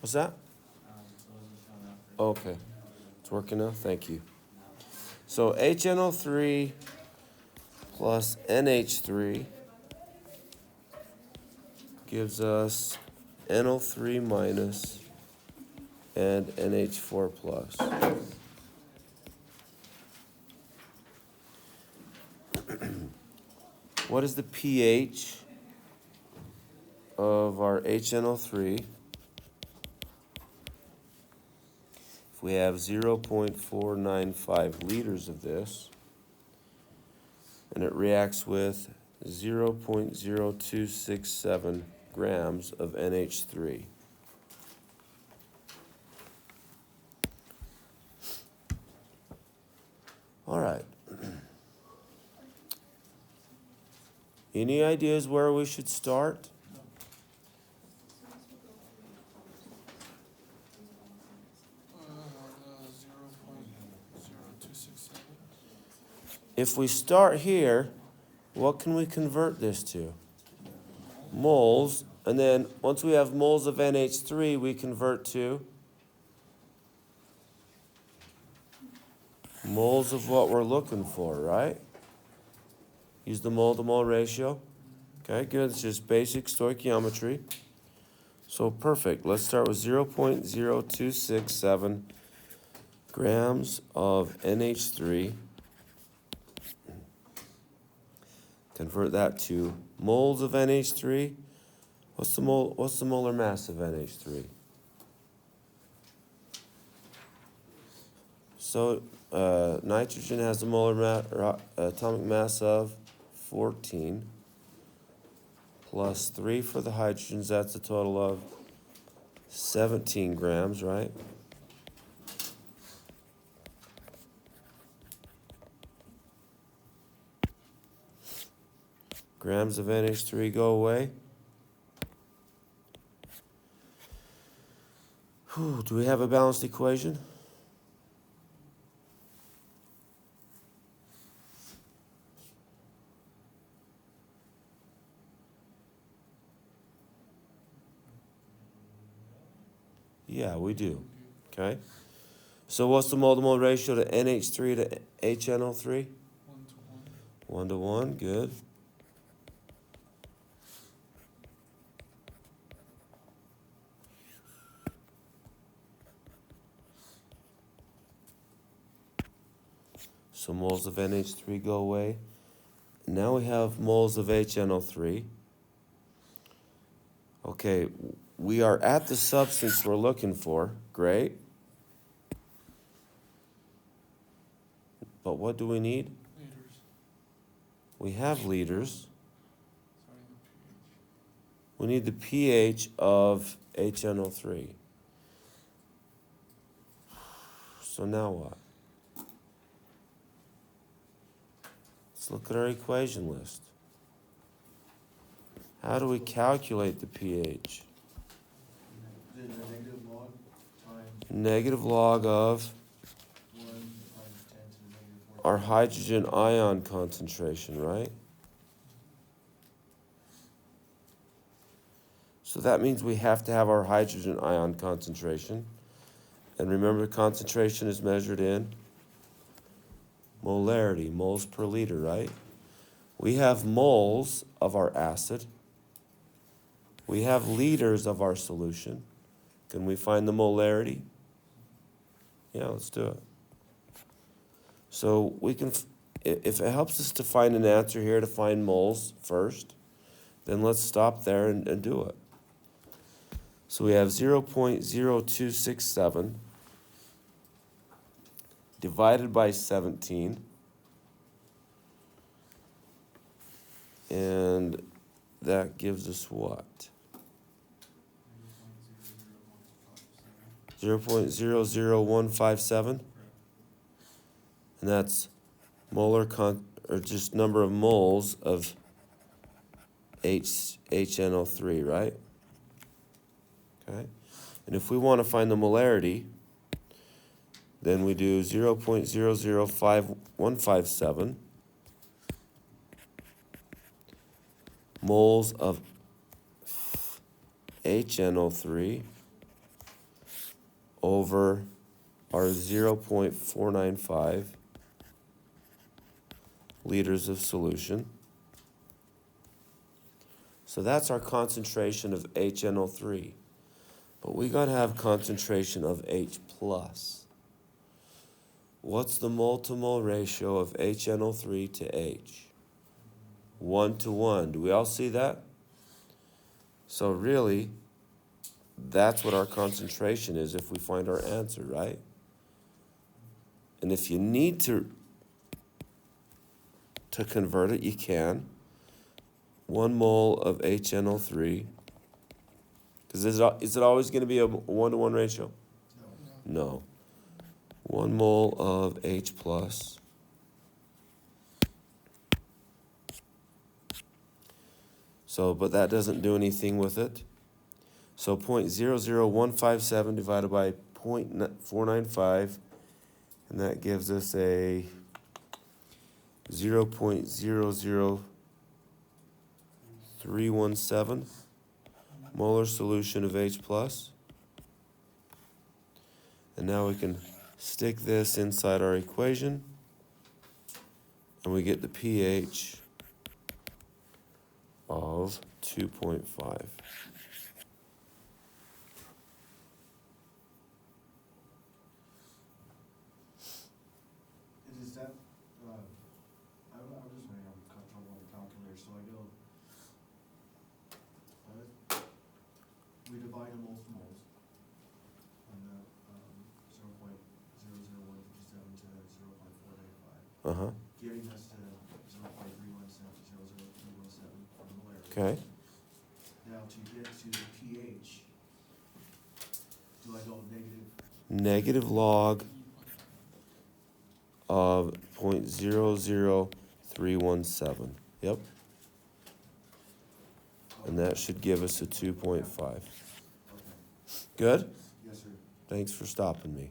What's that? Okay. It's working now? Thank you. So HNO3 plus NH3 gives us NO3 minus and NH4 plus. What is the pH of our HNO3? If we have 0.495 liters of this, and it reacts with 0.0267 grams of NH3. All right. Any ideas where we should start? If we start here, what can we convert this to? Moles. And then once we have moles of NH3, we convert to moles of what we're looking for, right? Use the mole-to-mole ratio. Okay, good. It's just basic stoichiometry. So perfect. Let's start with 0.0267 grams of NH3. Convert that to moles of NH3. What's the molar mass of NH3? So nitrogen has a atomic mass of 14 plus 3 for the hydrogens. That's a total of 17 grams, right? Grams of NH3 go away. Do we have a balanced equation? Yeah, we do. Okay. So what's the mole-to-mole ratio to NH3 to HNO3? 1 to 1. Good. So moles of NH3 go away. Now we have moles of HNO3. Okay, we are at the substance we're looking for. Great. But what do we need? Liters. We have liters. Sorry, the pH. We need the pH of HNO3. So now what? Let's look at our equation list. How do we calculate the pH? Then the negative log times Negative log of 1 times 10 to the negative 4. our hydrogen ion concentration, right? So that means we have to have our hydrogen ion concentration. And remember, concentration is measured in molarity, moles per liter, right? We have moles of our acid. We have liters of our solution. Can we find the molarity? Yeah, let's do it. So we can, if it helps us to find an answer here to find moles first, then let's stop there and do it. So we have 0.0267 divided by 17. And that gives us what? 0.00157. And that's molar or just number of moles of HNO3, right? Okay. And if we want to find the molarity, then we do 0.005157 moles of HNO3 over our 0.495 liters of solution. So that's our concentration of HNO3. But we gotta have concentration of H plus. What's the mole-to-mole ratio of HNO3 to H? 1 to 1. Do we all see that? So really, that's what our concentration is if we find our answer, right? And if you need to convert it, you can. 1 mole of HNO3. Because is it always going to be a 1-to-1 ratio? No. 1 mole of H plus. So, but that doesn't do anything with it. So 0.00157 divided by 0.495, and that gives us a 0.00317 molar solution of H plus. And now we can stick this inside our equation, and we get the pH of 2.5. Is that, I'm just running out of trouble on the calculator, so I go, we divide in moles to moles on the, 0.00157 to 0.495, giving us to 0.317 for molarity. Okay. Now to get to the pH, do I go negative? Negative log of 0.00317. Yep. And that should give us a 2.5. Okay. Good? Yes, sir. Thanks for stopping me.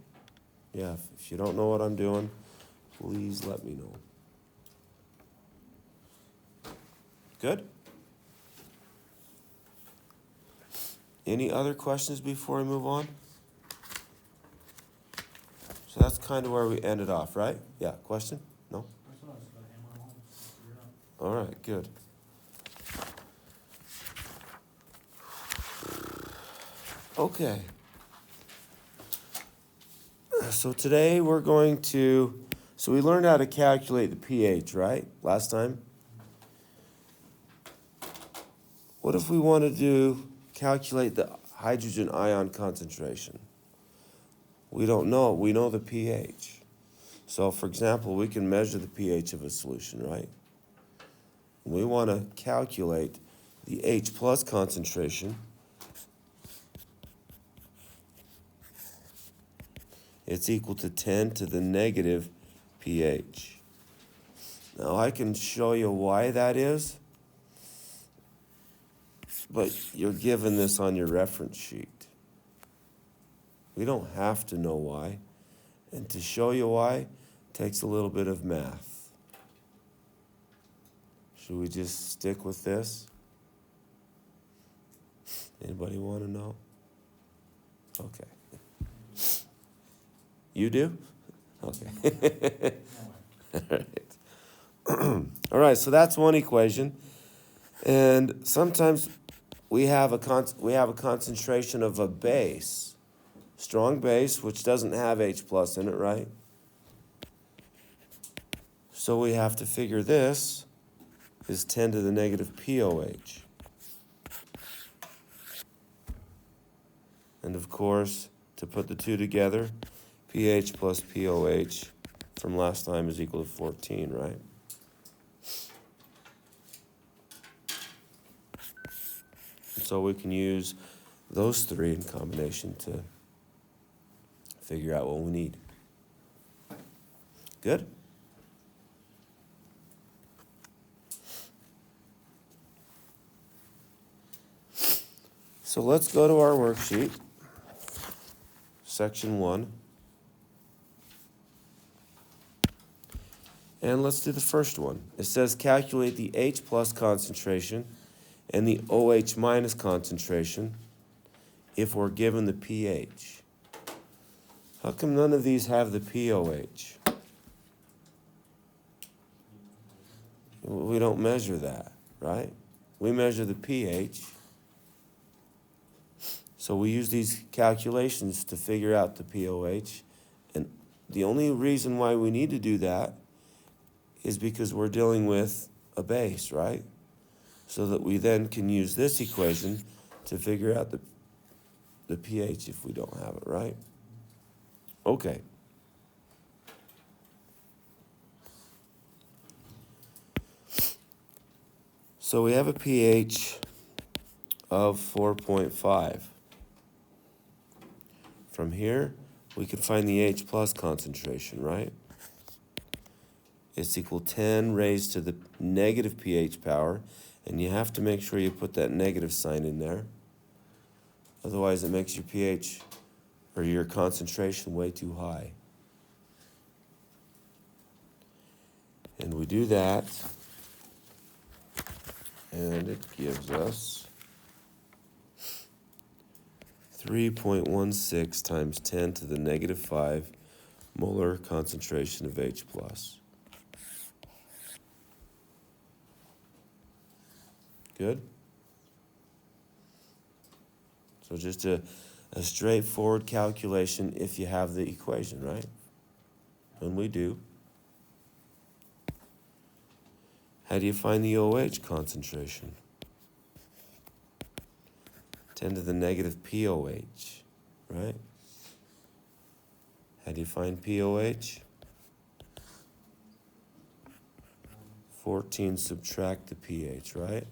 Yeah, if you don't know what I'm doing, please let me know. Good? Any other questions before we move on? So that's kind of where we ended off, right? Yeah, question? No? All right, good. Okay. So today we're going to, so we learned how to calculate the pH, right? Last time? What if we want to calculate the hydrogen ion concentration? We don't know. We know the pH. So, for example, we can measure the pH of a solution, right? We want to calculate the H plus concentration. It's equal to 10 to the negative pH. Now, I can show you why that is, but you're given this on your reference sheet. We don't have to know why. And to show you why takes a little bit of math. Should we just stick with this? Anybody want to know? Okay. You do? Okay. All right. All right, so that's one equation. And sometimes we have a concentration of a base. Strong base, which doesn't have H plus in it, right? So we have to figure this is 10 to the negative POH. And of course, to put the two together, pH plus POH from last time is equal to 14, right? And so we can use those three in combination to figure out what we need. Good? So let's go to our worksheet, section 1. And let's do the first one. It says calculate the H plus concentration and the OH minus concentration if we're given the pH. How come none of these have the pOH? We don't measure that, right? We measure the pH. So we use these calculations to figure out the pOH. And the only reason why we need to do that is because we're dealing with a base, right? So that we then can use this equation to figure out the pH if we don't have it, right? Okay. So we have a pH of 4.5. From here, we can find the H plus concentration, right? It's equal 10 raised to the negative pH power, and you have to make sure you put that negative sign in there. Otherwise, it makes your pH or your concentration way too high. And we do that, and it gives us 3.16 times 10 to the negative 5 molar concentration of H plus. Good? So just a straightforward calculation if you have the equation, right? And we do. How do you find the OH concentration? 10 to the negative pOH, right? How do you find pOH? 14 subtract the pH, right?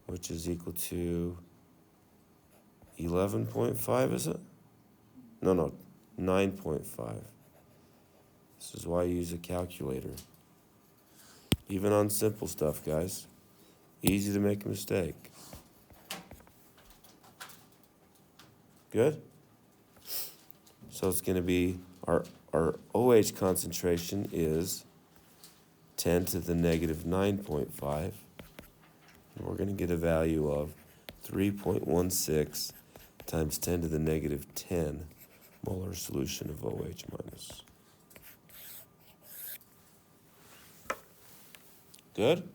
Which is equal to 11.5, is it? No, 9.5. This is why you use a calculator. Even on simple stuff, guys. Easy to make a mistake. Good? So it's going to be, our OH concentration is 10 to the negative 9.5. And we're going to get a value of 3.16 times 10 to the negative 10 molar solution of OH minus. Good?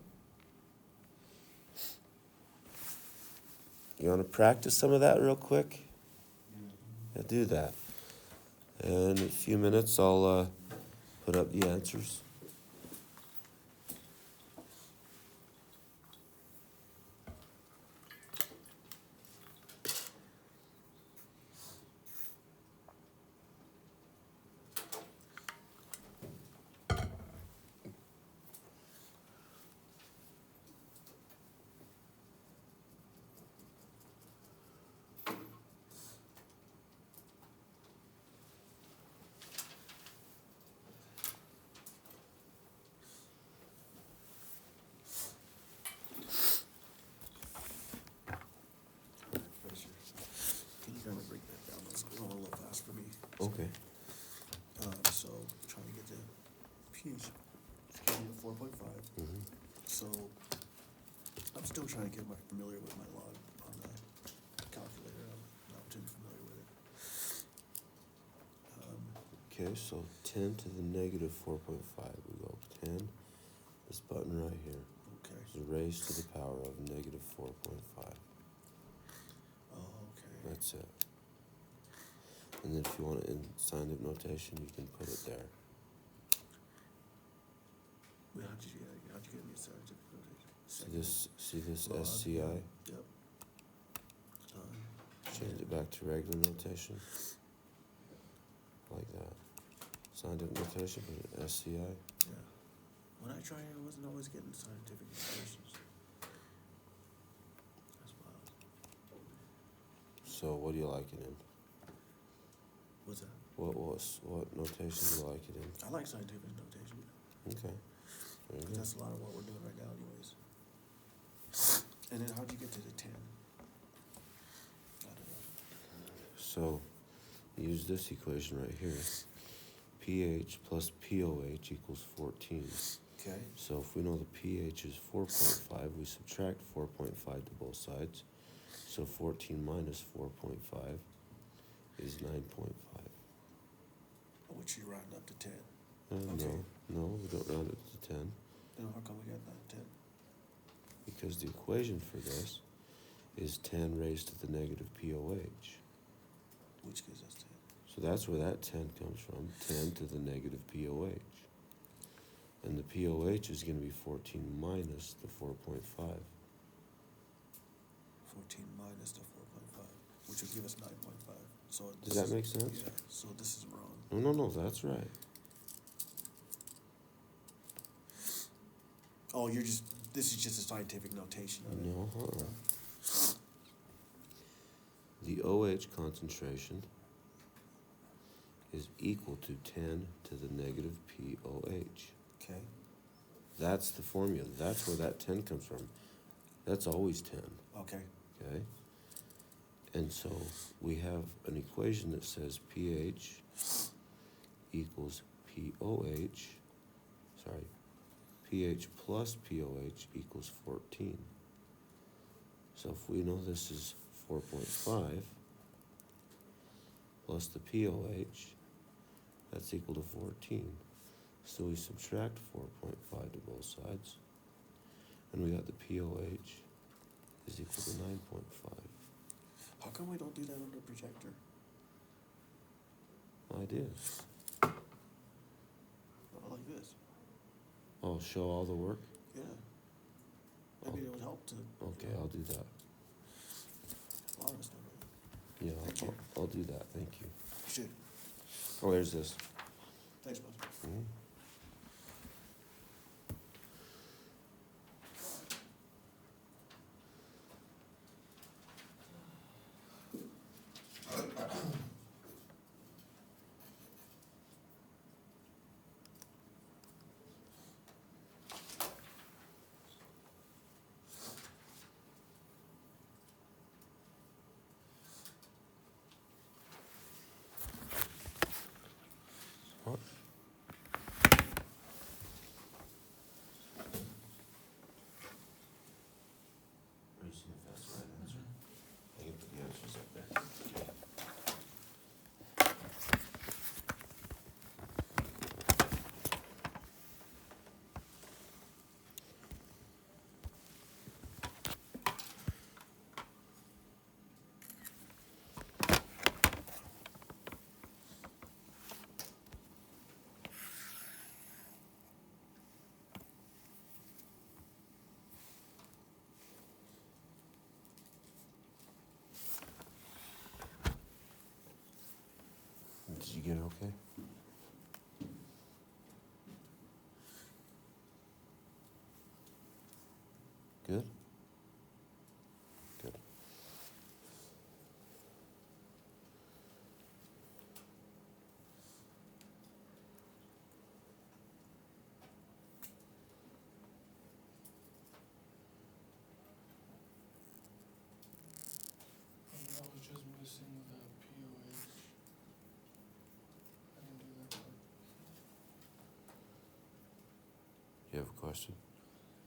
You want to practice some of that real quick? Yeah, do that. And in a few minutes, I'll put up the answers. Can you kind of break that down? Let's go a little fast for me. Okay. So trying to get the pH, it's getting to 4.5. Mm-hmm. So I'm still trying to get familiar with my log on the calculator. I'm not too familiar with it. Okay, so 10 to the negative 4.5. We go 10, this button right here Okay. is raised to the power of negative 4.5. Oh, okay. That's it. And then if you want it in scientific notation, you can put it there. Wait, how'd you get me a scientific notation? See this Log. SCI? Yep. Change it back to regular notation. Like that. Scientific notation, put it SCI. Yeah. When I tried, I wasn't always getting scientific notations. That's wild. So what do you like it in? What's that? What notation do you like it in? I like scientific notation. Okay. Very But good. that's a lot of what we're doing right now anyways. And then how'd you get to the 10? I don't know. So use this equation right here. pH plus pOH equals 14. Okay. So if we know the pH is 4.5, we subtract 4.5 to both sides. So 14 minus 4.5 is 9.5. Which you round up to 10. No, no, we don't round it to 10, Then how come we got that 10? because the equation for this is 10 raised to the negative POH. Which gives us 10. So that's where that 10 comes from, 10 to the negative POH. And the POH is going to be 14 minus the 4.5. 14 minus the 4.5, which would give us 9.5. So Does that make sense? Yeah, so this is wrong. No, that's right. Oh, this is just a scientific notation of it. No, The OH concentration is equal to 10 to the negative POH. Okay. That's the formula. That's where that 10 comes from. That's always 10, Okay. okay? And so we have an equation that says pH equals pH plus POH equals 14. So if we know this is 4.5 plus the POH, that's equal to 14. So we subtract 4.5 to both sides, and we got the POH is equal to 9.5. How come we don't do that on the projector? Ideas. Not like this. Oh, show all the work? Yeah. Maybe it would help to. Okay, I'll do that. A lot of us don't know. Yeah, Thank you. I'll do that, thank you. You should. Oh, there's this. Thanks, bud. Mhm. What? Are you seeing if that's the right answer? I can put the answers up there. Did you get it okay? Good? Good. I was just missing the POH. I can do that one. You have a question?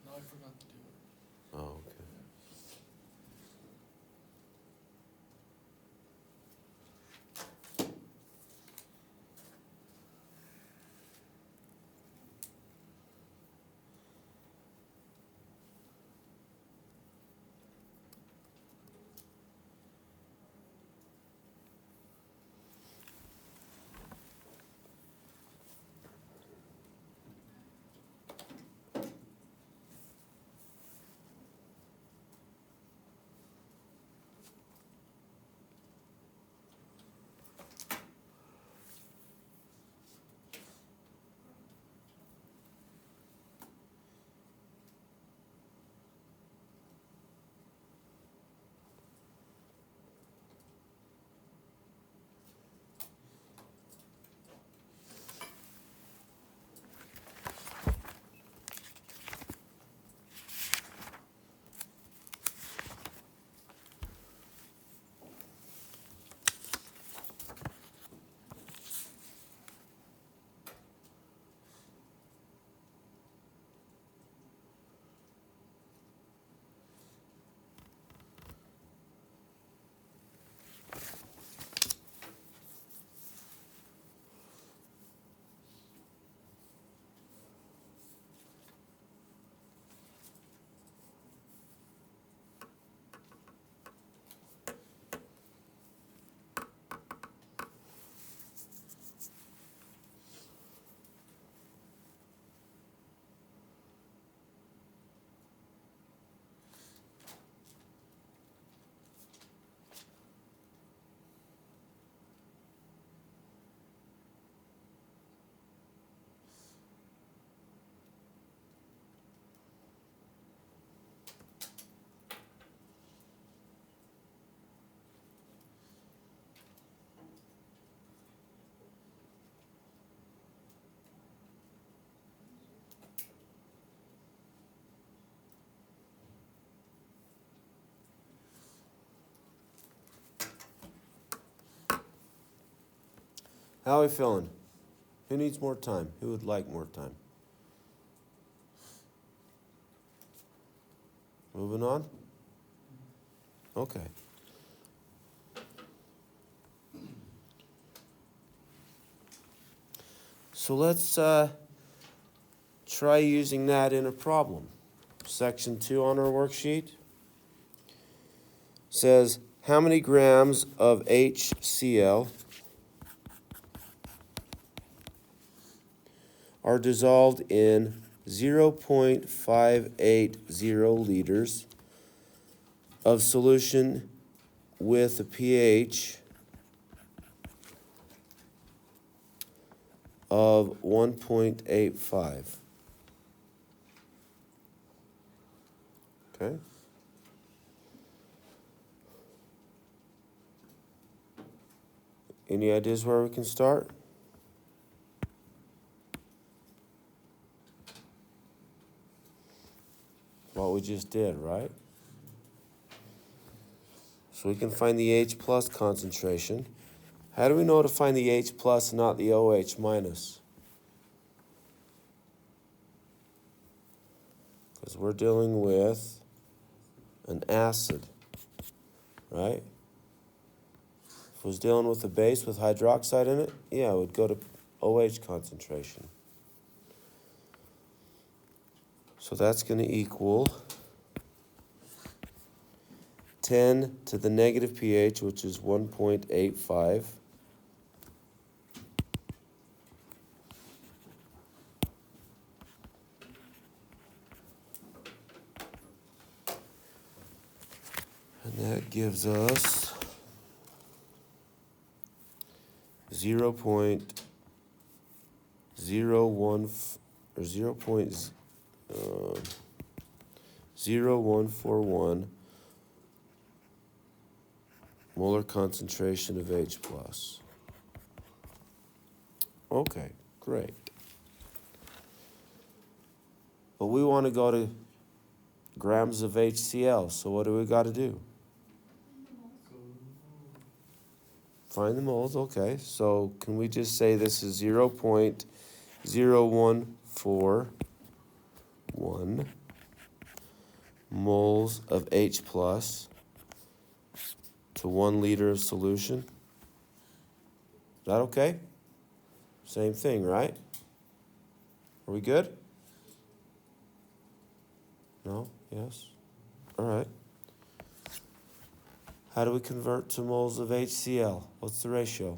No, I forgot to do it. Oh, okay. How are we feeling? Who needs more time? Who would like more time? Moving on? Okay. So let's try using that in a problem. Section 2 on our worksheet says, how many grams of HCl are dissolved in 0.580 liters of solution with a pH of 1.85. Okay? Any ideas where we can start? What we just did, right? So we can find the H plus concentration. How do we know to find the H plus and not the OH minus? Because we're dealing with an acid, right? If it was dealing with a base with hydroxide in it, yeah, it would go to OH concentration. So that's going to equal 10 to the negative pH, which is 1.85. And that gives us 0.01 or 0.0141 molar concentration of H plus. Okay, great. But we want to go to grams of HCl, so what do we got to do? Find the moles, okay. So can we just say this is 0.0141 moles of H plus to 1 liter of solution? Is that okay? Same thing, right? Are we good? No? Yes? All right. How do we convert to moles of HCl? What's the ratio?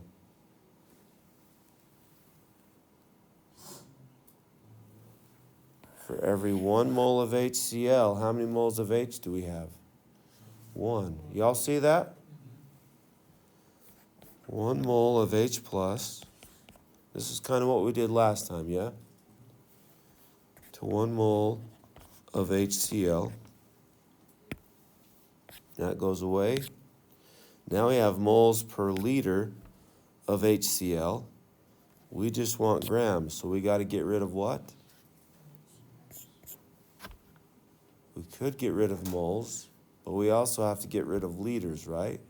For every 1 mole of HCl, how many moles of H do we have? 1. Y'all see that? 1 mole of H plus. This is kind of what we did last time, yeah? To 1 mole of HCl. That goes away. Now we have moles per liter of HCl. We just want grams, so we got to get rid of what? We could get rid of moles, but we also have to get rid of liters, right?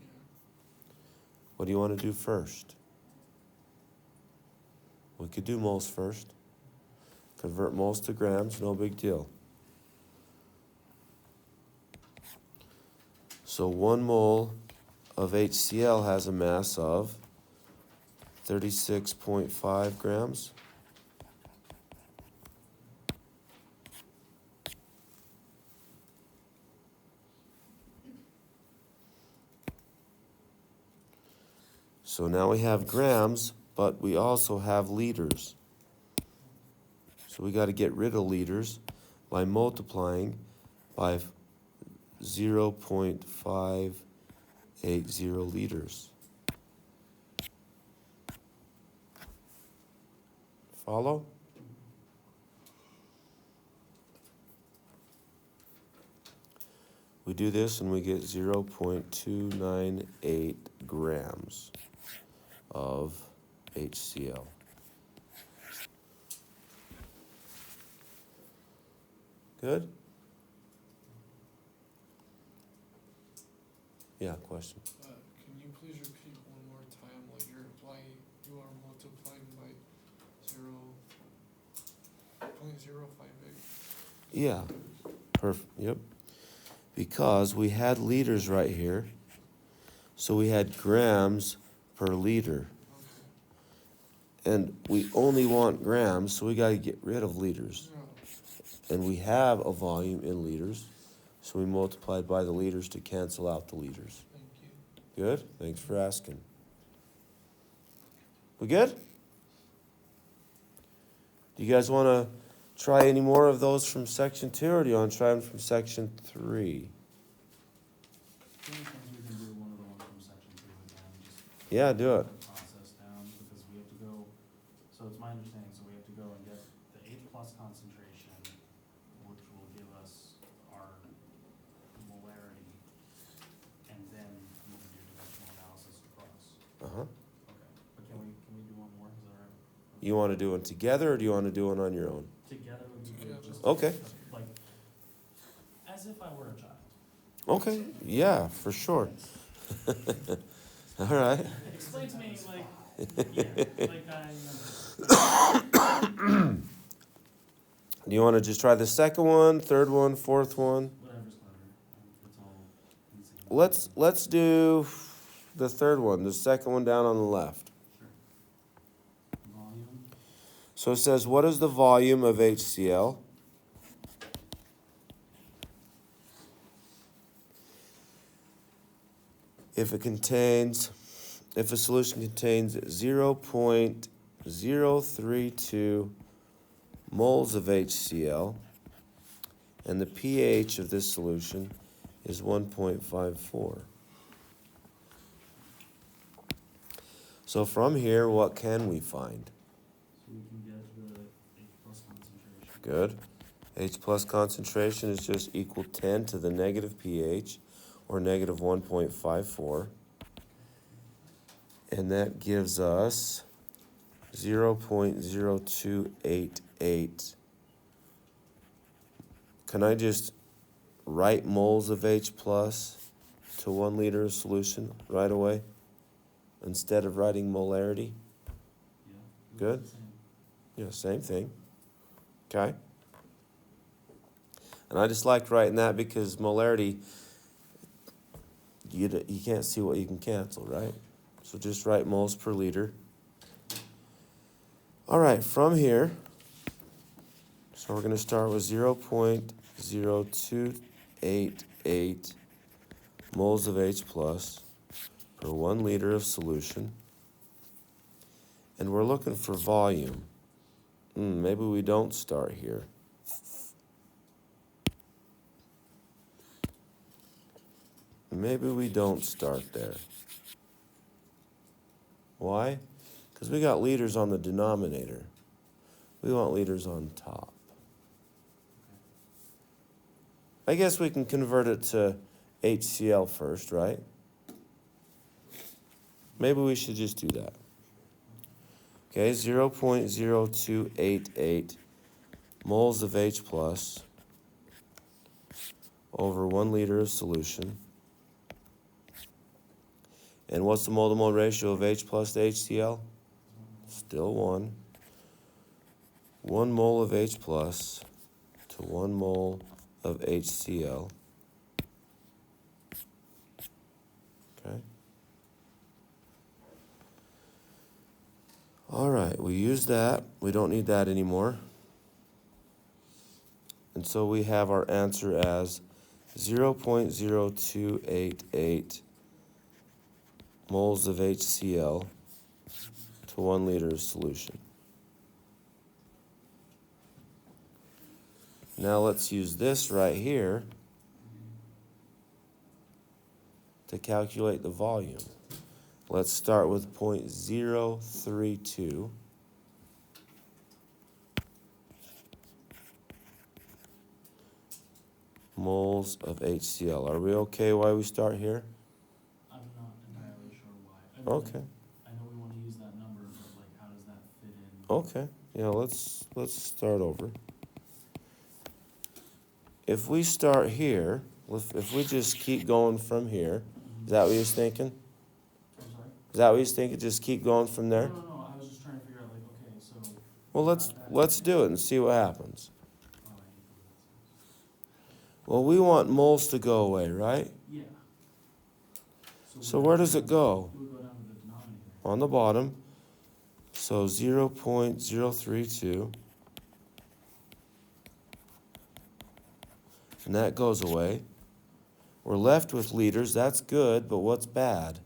What do you want to do first? We could do moles first. Convert moles to grams, no big deal. So 1 mole of HCl has a mass of 36.5 grams. So now we have grams, but we also have liters. So we got to get rid of liters by multiplying by 0.580 liters. Follow? We do this and we get 0.298 grams of HCl. Good? Yeah, question. Can you please repeat one more time what why you are multiplying 0.058. Yeah, perfect, yep. Because we had liters right here, so we had grams per liter. Okay. And we only want grams, so we gotta get rid of liters. Yeah. And we have a volume in liters, so we multiplied by the liters to cancel out the liters. Thank you. Good? Thanks for asking. We good? Do you guys want to try any more of those from section 2, or do you want to try them from section 3? Do you think we can do one of the ones from section 2 again, just Yeah, do it. the process down, because we have to go, so it's my understanding, so we have to go and get the H plus concentration, which will give us our molarity, and then we can do directional analysis across. Uh-huh. Okay, but can we do one more, is that all right? You want to do one together, or do you want to do one on your own? Together would be good, just Okay. like, as if I were a child. Okay, yeah, for sure. All right. Explain to me, like, yeah, like I, Do you want to just try the second one, third one, fourth one? whatever's clever, it's all in the same. Let's do the third one, the second one down on the left. Volume, So it says, what is the volume of HCl? If a solution contains 0.032 moles of HCl, and the pH of this solution is 1.54. So from here, what can we find? so we can get the H plus concentration. Good. H plus concentration is just equal 10 to the negative pH, or negative 1.54. And that gives us 0.0288. Can I just write moles of H plus to 1 liter of solution right away instead of writing molarity? Yeah. Good. It's the same. Yeah, same thing. Okay. And I just liked writing that because molarity, you can't see what you can cancel, right? So just write moles per liter. All right, from here, so we're going to start with 0.0288 moles of H plus per 1 liter of solution. And we're looking for volume. Maybe we don't start here. Maybe we don't start there. Why? Because we got liters on the denominator. We want liters on top. I guess we can convert it to HCl first, right? Maybe we should just do that. Okay, 0.0288 moles of H plus over 1 liter of solution. And what's the mole-to-mole ratio of H plus to HCl? Still 1. 1 mole of H plus to 1 mole of HCl. Okay. All right, we use that. We don't need that anymore. And so we have our answer as 0.0288 moles of HCl to 1 liter of solution. Now let's use this right here to calculate the volume. Let's start with 0.032. Moles of HCl. Are we okay why we start here? I'm not entirely sure why. I mean, Okay. I know we want to use that number, but like, how does that fit in? Okay. Yeah, let's start over. If we start here, if we just keep going from here, is that what you're thinking? I'm sorry? Is that what you're thinking? Just keep going from there? No, I was just trying to figure out, like, okay, so. Well, let's do it and see what happens. Well, we want moles to go away, right? Yeah. So where does it go? It would go down to the denominator. On the bottom. So 0.032. And that goes away. We're left with liters. That's good, but what's bad?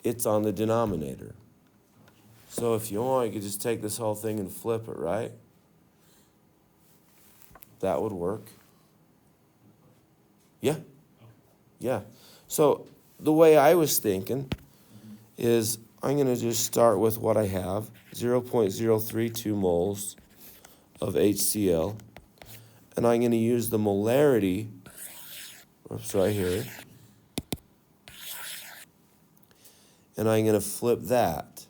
It's on the denominator. So if you want, you could just take this whole thing and flip it, right? That would work. Yeah. Yeah. So the way I was thinking is I'm going to just start with what I have, 0.032 moles of HCl. And I'm going to use the molarity, oops, right here. And I'm going to flip that.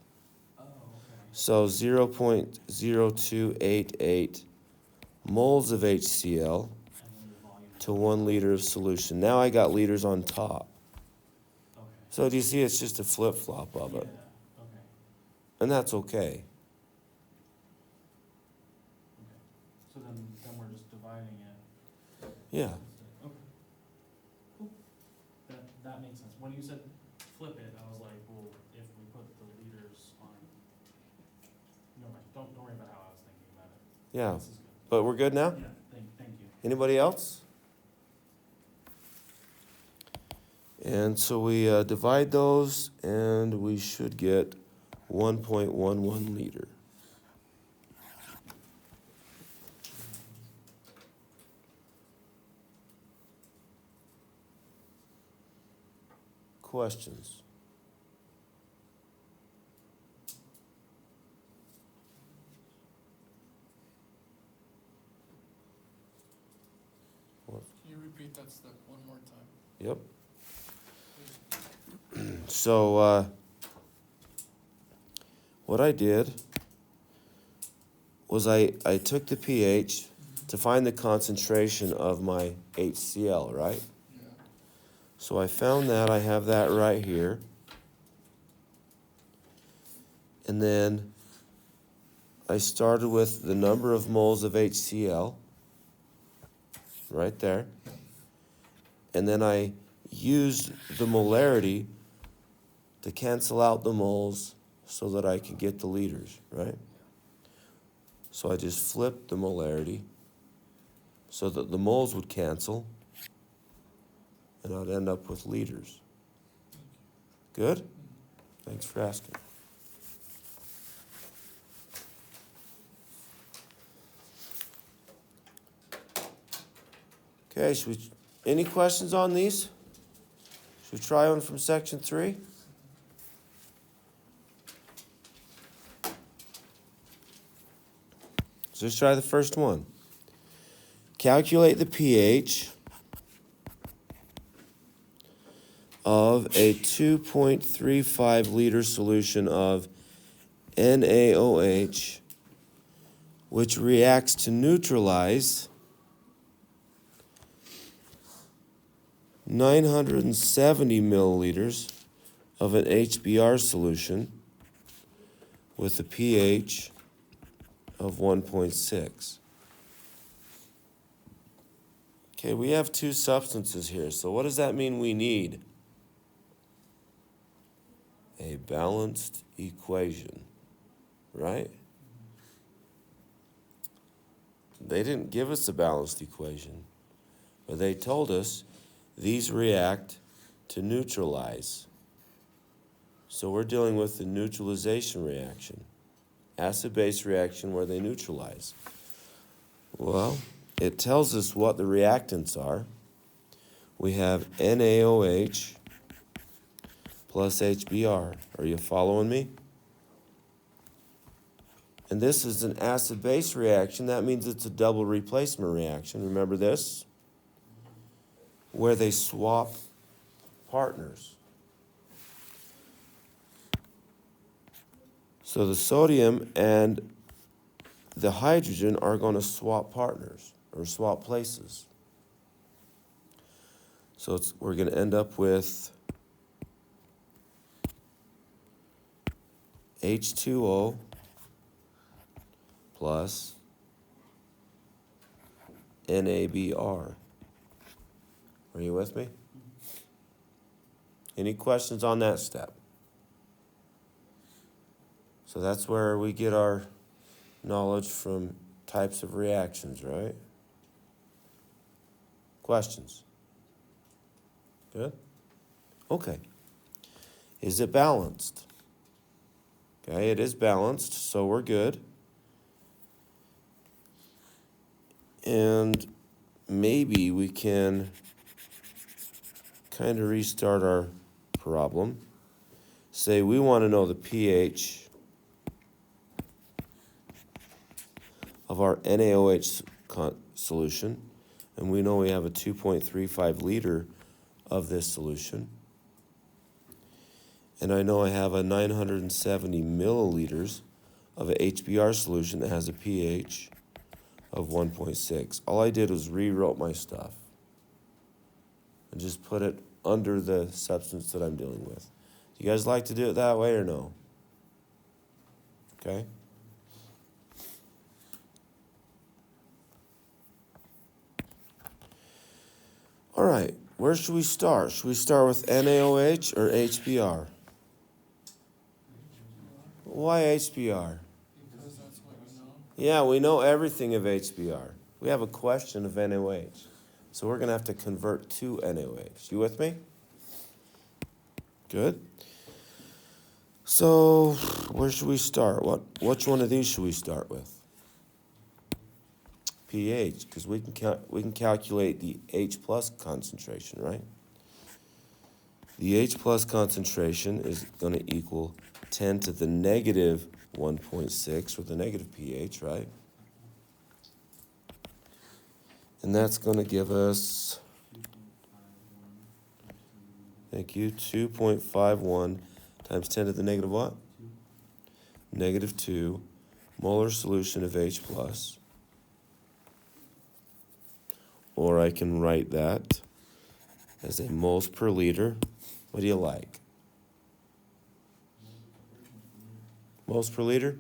Oh, okay. So 0.0288 moles of HCl And then your volume. to 1 liter of solution. Now I got liters on top. Okay. So do you see it's just a flip-flop of Yeah, it? okay. And that's okay. Okay. So then we're just dividing it. Yeah. Okay. Cool. That makes sense. When you said flip it, I was like, well, if we put the liters on, no, don't worry about how I was thinking about it. Yeah. This is good. But we're good now? Yeah, thank you. Anybody else? And so we divide those, and we should get 1.11 liter. Questions? Can you repeat that step one more time? Yep. So what I did was I took the pH to find the concentration of my HCl, right? Yeah. So I found that. I have that right here. And then I started with the number of moles of HCl, right there. And then I used the molarity to cancel out the moles so that I could get the liters, right? So I just flipped the molarity so that the moles would cancel, and I'd end up with liters. Good? Thanks for asking. Okay, any questions on these? Should we try one from section 3? So let's try the first one. Calculate the pH of a 2.35 liter solution of NaOH, which reacts to neutralize 970 milliliters of an HBr solution with a pH of 1.6. Okay, we have two substances here, so what does that mean we need? A balanced equation, right? They didn't give us a balanced equation, but they told us these react to neutralize. So we're dealing with the neutralization reaction, acid-base reaction where they neutralize. Well, it tells us what the reactants are. We have NaOH plus HBr. Are you following me? And this is an acid-base reaction. That means it's a double replacement reaction. Remember this? Where they swap partners. So the sodium and the hydrogen are going to swap partners or swap places. So we're going to end up with H2O plus NABR. Are you with me? Any questions on that step? So that's where we get our knowledge from types of reactions, right? Questions? Good? Okay. Is it balanced? Okay, it is balanced, so we're good. And maybe we can kind of restart our problem. Say we want to know the pH of our NaOH solution, and we know we have a 2.35 liter of this solution. And I know I have a 970 milliliters of a HBr solution that has a pH of 1.6. All I did was rewrote my stuff and just put it under the substance that I'm dealing with. Do you guys like to do it that way or no? Okay. All right, where should we start? Should we start with NaOH or HBr? Why HBr? Because that's what we know. Yeah, we know everything of HBr. We have a question of NaOH. So we're going to have to convert to NaOH. You with me? Good. So where should we start? Which one of these should we start with? pH, because we can calculate the H plus concentration, right? The H plus concentration is going to equal 10 to the negative 1.6, or the negative pH, right? And that's going to give us, thank you, 2.51 times 10 to the negative what? Negative 2 molar solution of H plus. Or I can write that as a moles per liter. What do you like? Moles per liter?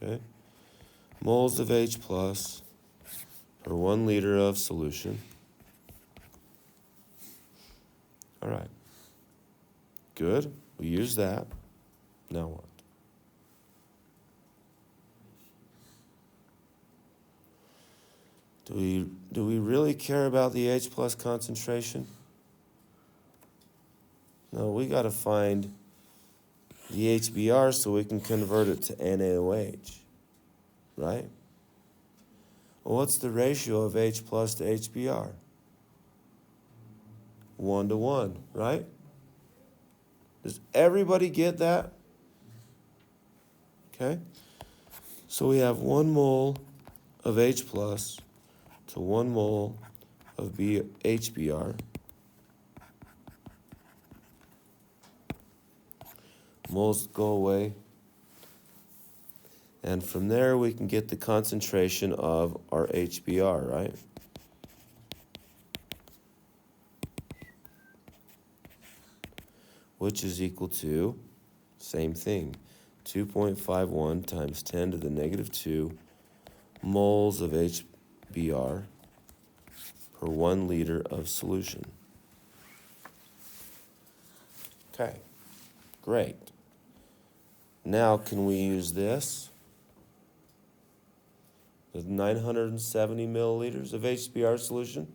Okay. Moles of H plus per 1 liter of solution. All right. Good. We use that. Now what? Do we really care about the H plus concentration? No, we got to find the HBr so we can convert it to NaOH, right? Well, what's the ratio of H plus to HBr? 1 to 1, right? Does everybody get that? Okay. So we have 1 mole of H plus to 1 mole of HBr. Moles go away. And from there we can get the concentration of our HBr, right? Which is equal to, same thing, 2.51 times 10 to the negative 2 moles of HBr per 1 liter of solution. Okay, great. Now can we use this? With 970 milliliters of HBr solution?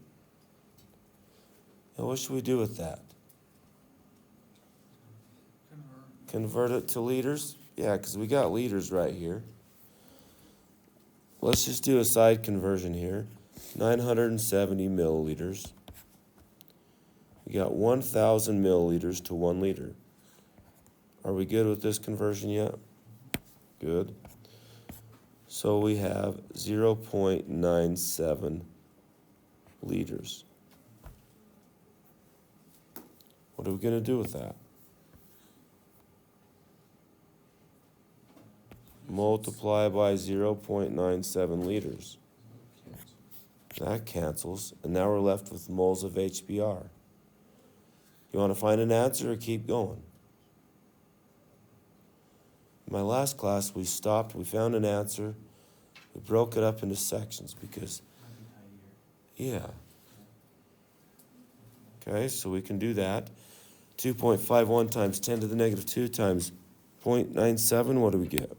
Now what should we do with that? Convert it to liters? Yeah, because we got liters right here. Let's just do a side conversion here. 970 milliliters. We got 1,000 milliliters to 1 liter. Are we good with this conversion yet? Good. So we have 0.97 liters. What are we going to do with that? Multiply by 0.97 liters. That cancels, and now we're left with moles of HBr. You want to find an answer or keep going? In my last class, we stopped, we found an answer, we broke it up into sections because, yeah. Okay, so we can do that. 2.51 times 10 to the negative 2 times 0.97, what do we get?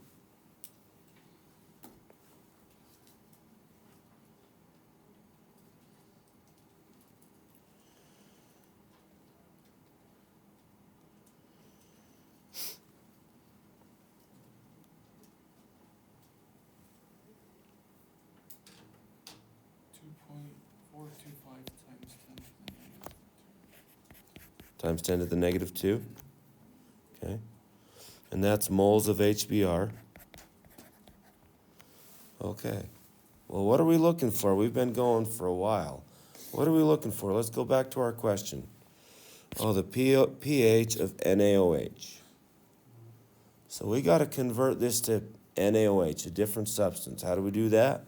Times 10 to the negative 2. Okay. And that's moles of HBr. Okay. Well, what are we looking for? We've been going for a while. What are we looking for? Let's go back to our question. Oh, the pH of NaOH. So we got to convert this to NaOH, a different substance. How do we do that?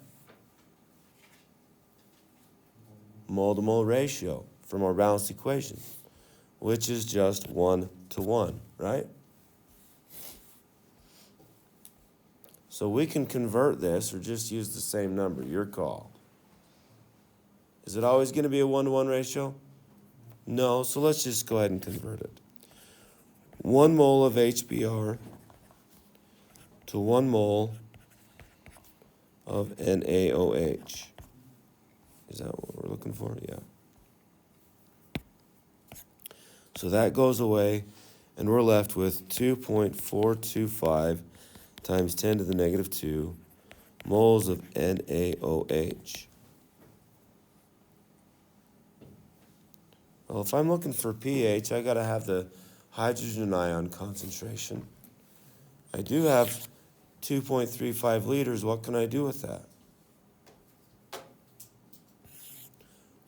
Mole to mole ratio from our balanced equation, which is just 1 to 1, right? So we can convert this or just use the same number, your call. Is it always going to be a 1 to 1 ratio? No, so let's just go ahead and convert it. 1 mole of HBr to 1 mole of NaOH. Is that what we're looking for? Yeah. So that goes away, and we're left with 2.425 times 10 to the negative 2 moles of NaOH. Well, if I'm looking for pH, I got to have the hydrogen ion concentration. I do have 2.35 liters. What can I do with that?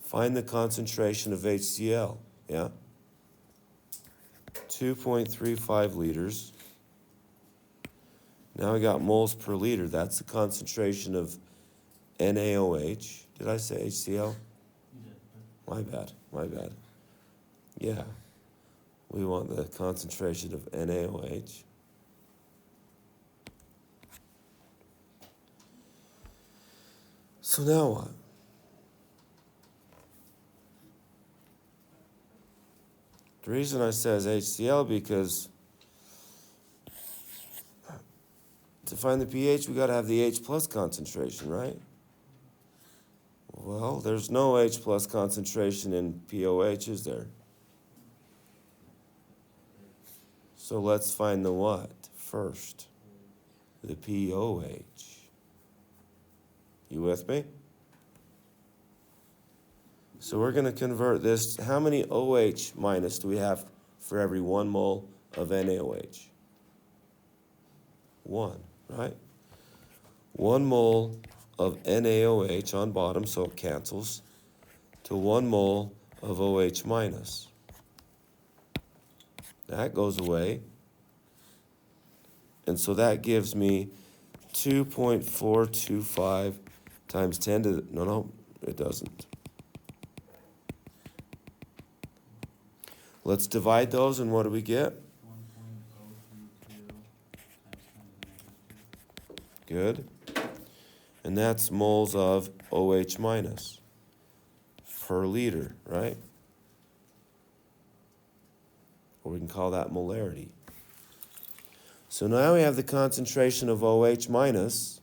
Find the concentration of HCl, yeah? 2.35 liters. Now I got moles per liter. That's the concentration of NaOH. Did I say HCl? You did, but My bad. Yeah. We want the concentration of NaOH. So now what? The reason I says HCl because to find the pH, we got to have the H plus concentration, right? Well, there's no H plus concentration in POH, is there? So let's find the what first? The POH. You with me? So we're going to convert this. How many OH minus do we have for every 1 mole of NaOH? 1, right? 1 mole of NaOH on bottom, so it cancels, to 1 mole of OH minus. That goes away. And so that gives me 2.425 times 10 to the, no, it doesn't. Let's divide those, and what do we get? 1.032 times 10 to the negative 2. Good. And that's moles of OH minus per liter, right? Or we can call that molarity. So now we have the concentration of OH minus,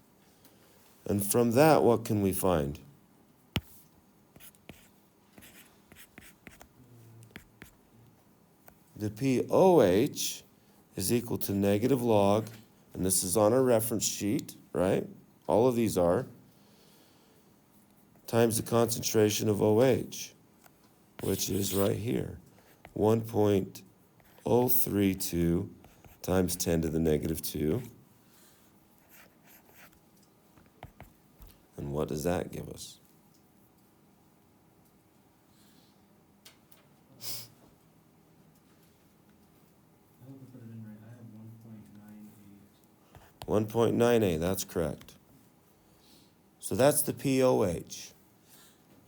and from that, what can we find? The POH is equal to negative log, and this is on our reference sheet, right? All of these are, times the concentration of OH, which is right here, 1.032 times 10 to the negative 2. And what does that give us? I hope I put it in right. I have 1.98. 1.98, that's correct. So that's the POH.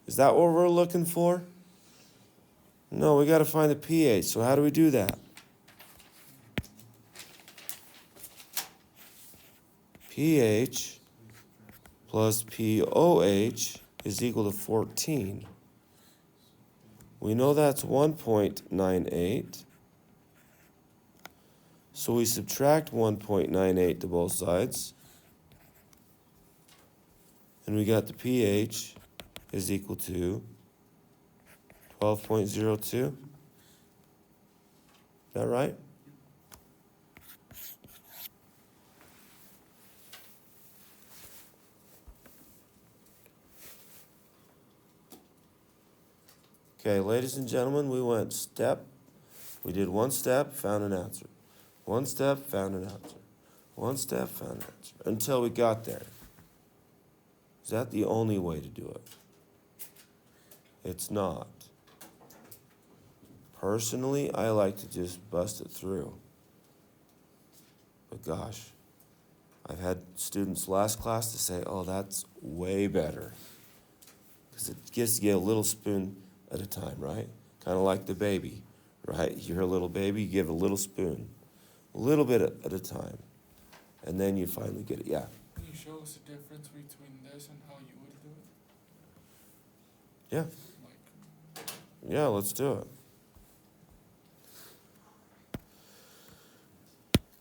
Is that what we're looking for? No, we got to find the pH. So how do we do that? pH plus POH is equal to 14. We know that's 1.98. So we subtract 1.98 to both sides. And we got the pH is equal to 12.02. Is that right? Okay, ladies and gentlemen, we did one step, found an answer. One step, found an answer. One step, found an answer. Until we got there. Is that the only way to do it? It's not. Personally, I like to just bust it through. But gosh, I've had students last class to say, oh, that's way better. Because it gives you a little spoon at a time, right? Kind of like the baby, right? You're a little baby, you give a little spoon. A little bit at a time. And then you finally get it, yeah. Can you show us the difference between this and how you would do it? Yeah, Like, yeah, let's do it.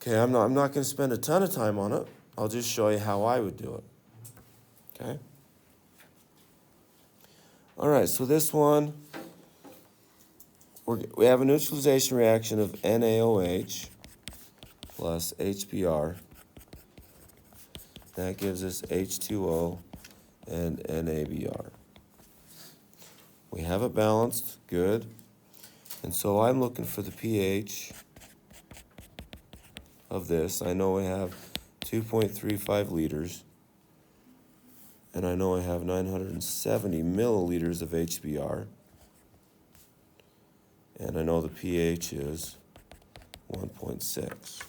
Okay, I'm not going to spend a ton of time on it. I'll just show you how I would do it. Okay? All right, so this one, we have a neutralization reaction of NaOH plus HBr. That gives us H2O and NaBr. We have it balanced, good. And so I'm looking for the pH of this. I know I have 2.35 liters. And I know I have 970 milliliters of HBr. And I know the pH is 1.6.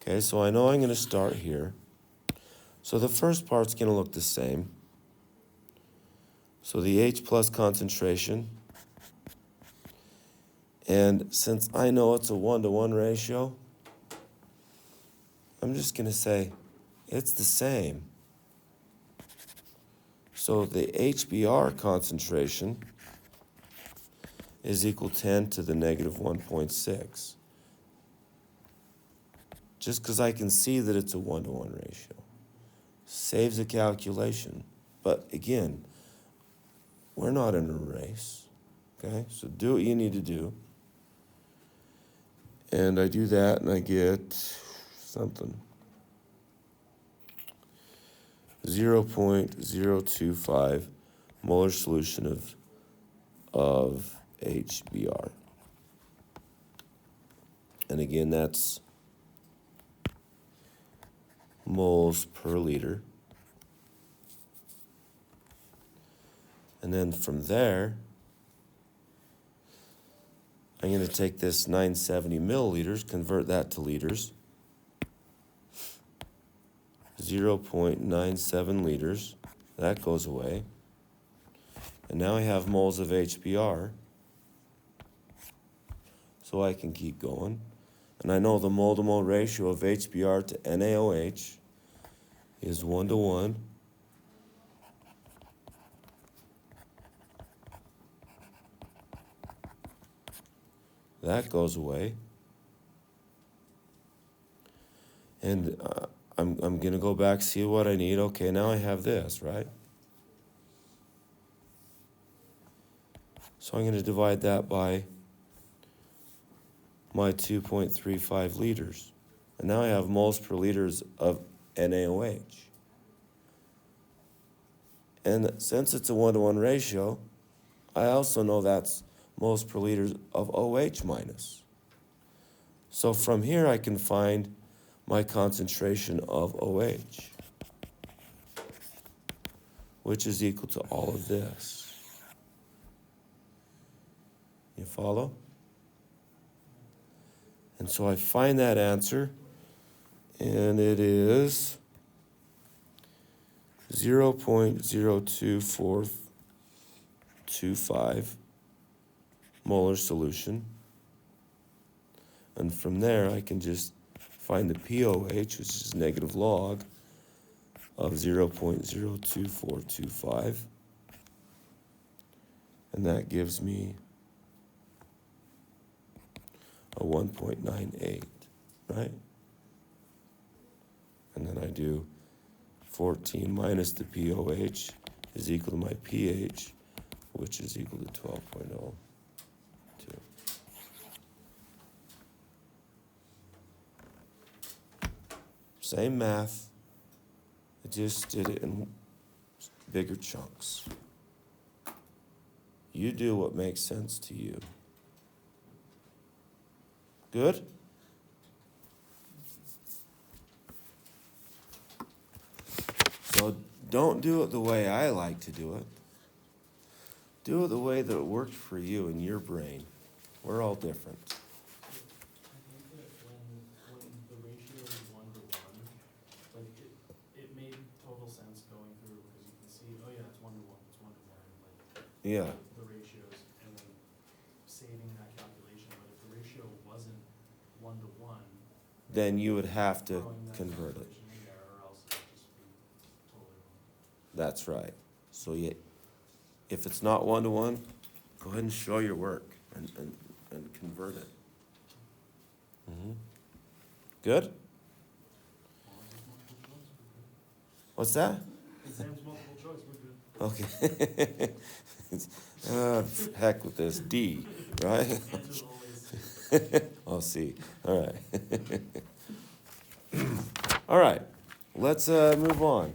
Okay, so I know I'm going to start here. So the first part's going to look the same. So the H plus concentration. And since I know it's a 1-to-1 ratio, I'm just going to say it's the same. So the HBr concentration is equal 10 to the negative 1.6. Just because I can see that it's a 1-to-1 ratio. Saves a calculation. But again, we're not in a race. Okay? So do what you need to do. And I do that and I get something. 0.025 molar solution of HBr. And again, that's moles per liter. And then from there, I'm going to take this 970 milliliters, convert that to liters. 0.97 liters. That goes away. And now I have moles of HBr. So I can keep going. And I know the mole-to-mole ratio of HBr to NaOH is 1-to-1. That goes away. And I'm going to go back, see what I need. Okay, now I have this, right? So I'm going to divide that by my 2.35 liters. And now I have moles per liters of NaOH. And since it's a 1-to-1 ratio, I also know that's moles per liters of OH minus. So from here I can find my concentration of OH, which is equal to all of this. You follow? And so I find that answer, and it is 0.02425 molar solution. And from there, I can just find the pOH, which is negative log of 0.02425. And that gives me a 1.98, right? And then I do 14 minus the pOH is equal to my pH, which is equal to 12.02. Same math, I just did it in bigger chunks. You do what makes sense to you. Good? So don't do it the way I like to do it. Do it the way that it works for you in your brain. We're all different. I think that when the ratio is 1 to 1, like it made total sense going through because you can see, oh yeah, it's 1 to 1, it's 1 to 1, like Yeah, the ratios, and then saving that calculation. But if the ratio wasn't 1 to 1, then you would have to throwing that convert it. calculation in there, or else it would just be totally wrong. That's right. So if it's not 1 to 1, go ahead and show your work and convert it. Good? What's that? Exams multiple choice, we're good. Okay. Heck with this D, right? Answers always. I'll see. All right. All right. Let's move on.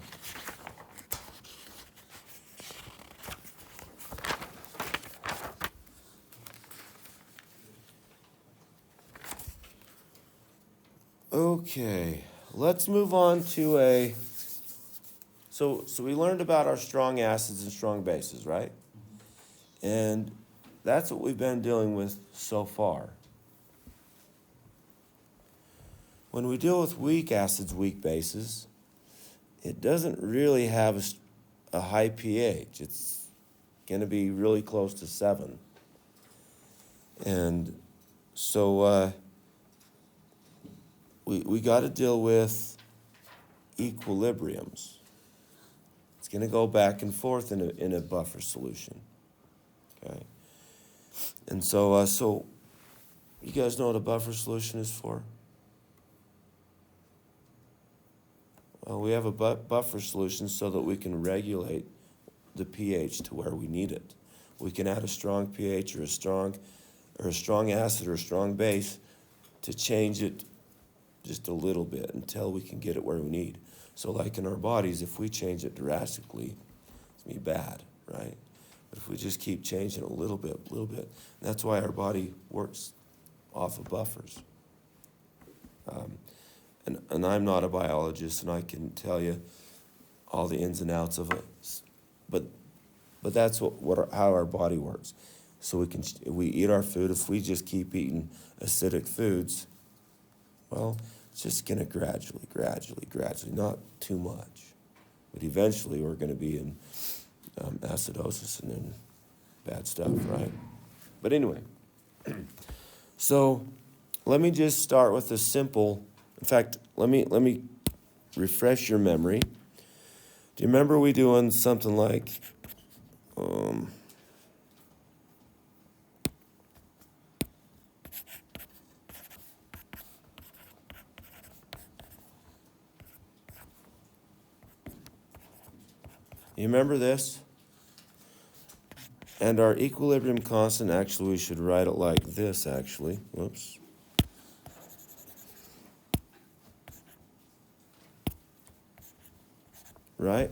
Okay, let's move on to so we learned about our strong acids and strong bases, right? And that's what we've been dealing with so far. When we deal with weak acids, weak bases, it doesn't really have a high pH. It's going to be really close to 7. And so we got to deal with equilibriums. It's going to go back and forth in a buffer solution. Okay. And so you guys know what a buffer solution is for? Well, we have a buffer solution so that we can regulate the pH to where we need it. We can add a strong pH or a strong acid or a strong base to change it just a little bit until we can get it where we need. So like in our bodies, if we change it drastically, it's going to be bad, right? But if we just keep changing it a little bit, that's why our body works off of buffers. And I'm not a biologist, and I can tell you all the ins and outs of it. But that's how our body works. So we eat our food. If we just keep eating acidic foods, well, it's just going to gradually, not too much. But eventually we're going to be in acidosis and then bad stuff, right? But anyway, so let me just start with a simple, in fact, let me refresh your memory. Do you remember we doing something like, you remember this? And our equilibrium constant, actually, we should write it like this, actually. Whoops. Right?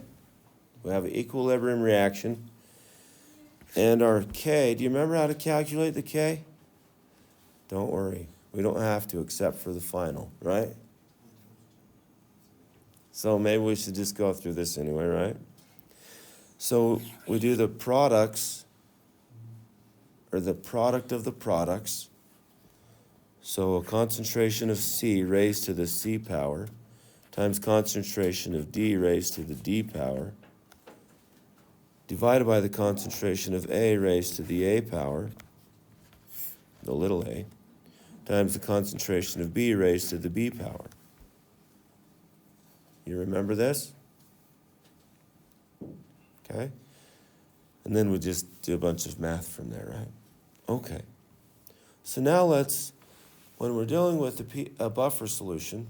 We have an equilibrium reaction. And our K, do you remember how to calculate the K? Don't worry. We don't have to except for the final, right? So maybe we should just go through this anyway, right? So we do the products, or the product of the products. So a concentration of C raised to the C power times concentration of D raised to the D power divided by the concentration of A raised to the A power, the little a, times the concentration of B raised to the B power. You remember this? Okay. And then we just do a bunch of math from there, right? Okay. So now when we're dealing with a buffer solution,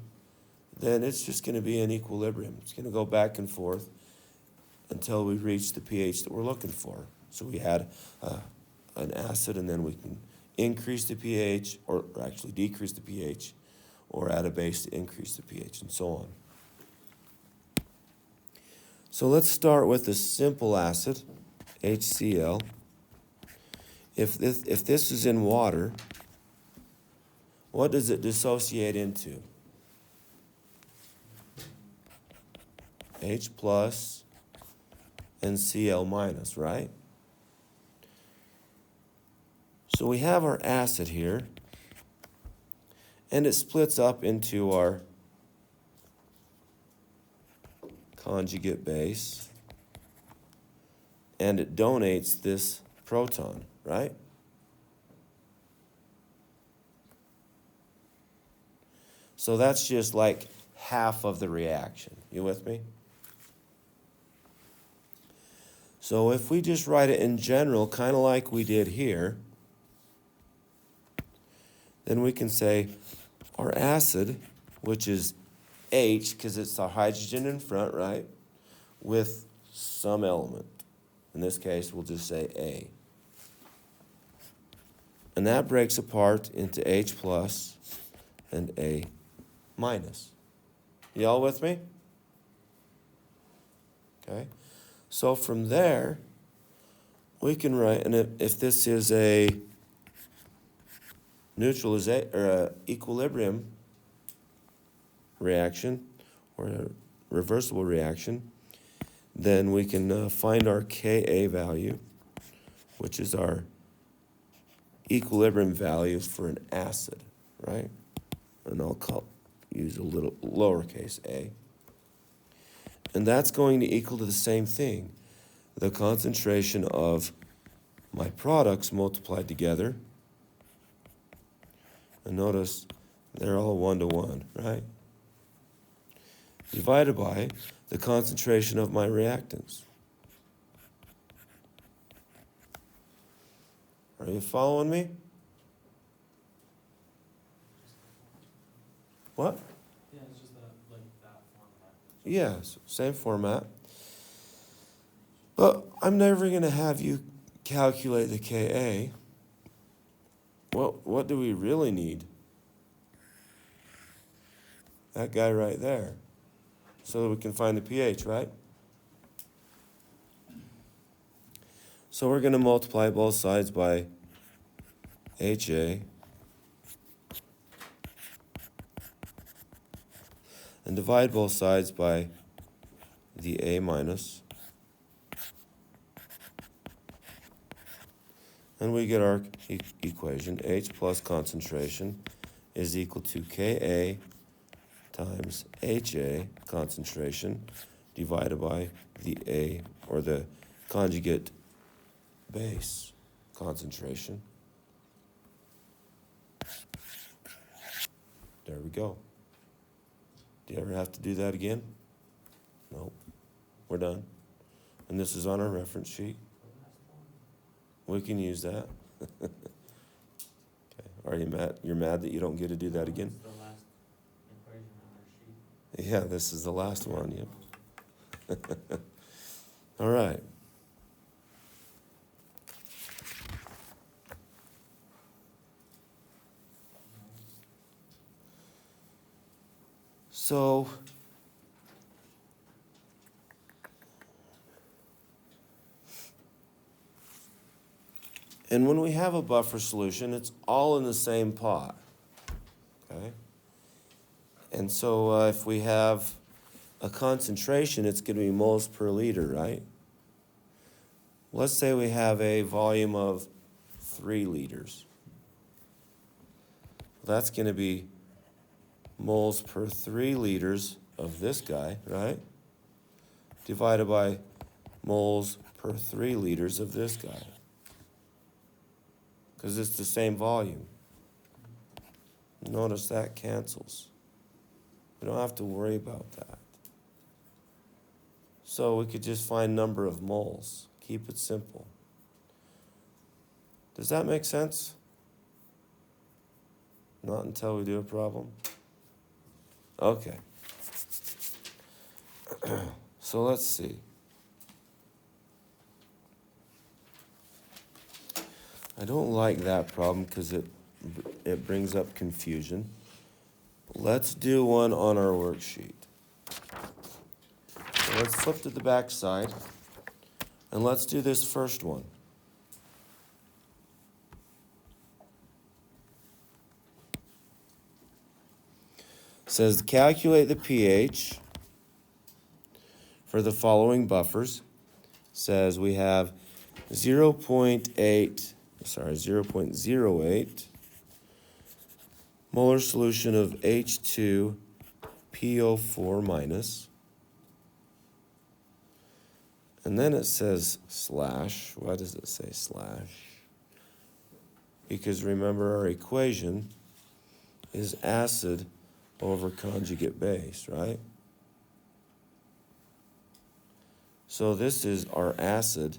then it's just going to be an equilibrium. It's going to go back and forth until we reach the pH that we're looking for. So we had an acid, and then we can increase the pH, or actually decrease the pH, or add a base to increase the pH, and so on. So let's start with a simple acid, HCl. If this is in water, what does it dissociate into? H plus and Cl minus, right? So we have our acid here, and it splits up into our conjugate base, and it donates this proton, right? So that's just like half of the reaction. You with me? So if we just write it in general, kind of like we did here, then we can say our acid, which is H, because it's the hydrogen in front, right, with some element. In this case, we'll just say A. And that breaks apart into H plus and A minus. Y'all with me? Okay. So from there, we can write, and if this is a neutralization or a equilibrium reaction or a reversible reaction, then we can find our Ka value, which is our equilibrium value for an acid, right? And I'll use a little lowercase a. And that's going to equal to the same thing, the concentration of my products multiplied together. And notice they're all 1-to-1, right? Divided by the concentration of my reactants. Are you following me? What? Yeah, it's just that format. Yes, same format. But I'm never going to have you calculate the Ka. What do we really need? That guy right there. So that we can find the pH, right? So we're going to multiply both sides by HA. And divide both sides by the A minus. And we get our equation. H plus concentration is equal to Ka times HA concentration divided by the A, or the conjugate base concentration. There we go. Do you ever have to do that again? Nope. We're done. And this is on our reference sheet. We can use that. Okay. Are you mad? You're mad that you don't get to do that again? The last equation on our sheet. Yeah, this is the last one, yep. All right. So, and when we have a buffer solution, it's all in the same pot, okay? And so if we have a concentration, it's going to be moles per liter, right? Let's say we have a volume of 3 liters. That's going to be moles per 3 liters of this guy, right? Divided by moles per 3 liters of this guy. Because it's the same volume. Notice that cancels. We don't have to worry about that. So we could just find number of moles. Keep it simple. Does that make sense? Not until we do a problem? Okay. So let's see. I don't like that problem because it brings up confusion. Let's do one on our worksheet. So let's flip to the back side, and let's do this first one. It says calculate the pH for the following buffers. It says we have 0.08 molar solution of H2PO4 minus. And then it says slash. Why does it say slash? Because remember, our equation is acid over conjugate base, right? So this is our acid,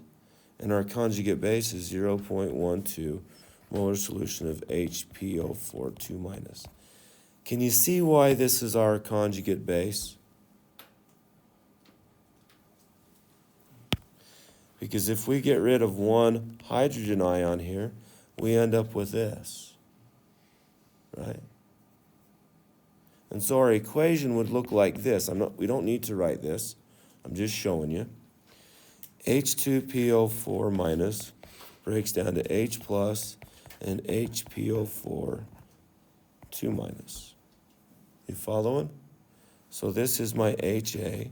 and our conjugate base is 0.12 molar solution of HPO4 2 minus. Can you see why this is our conjugate base? Because if we get rid of one hydrogen ion here, we end up with this, right? And so our equation would look like this. We don't need to write this. I'm just showing you. H2PO4 minus breaks down to H plus and HPO4 2 minus. You following? So this is my HA.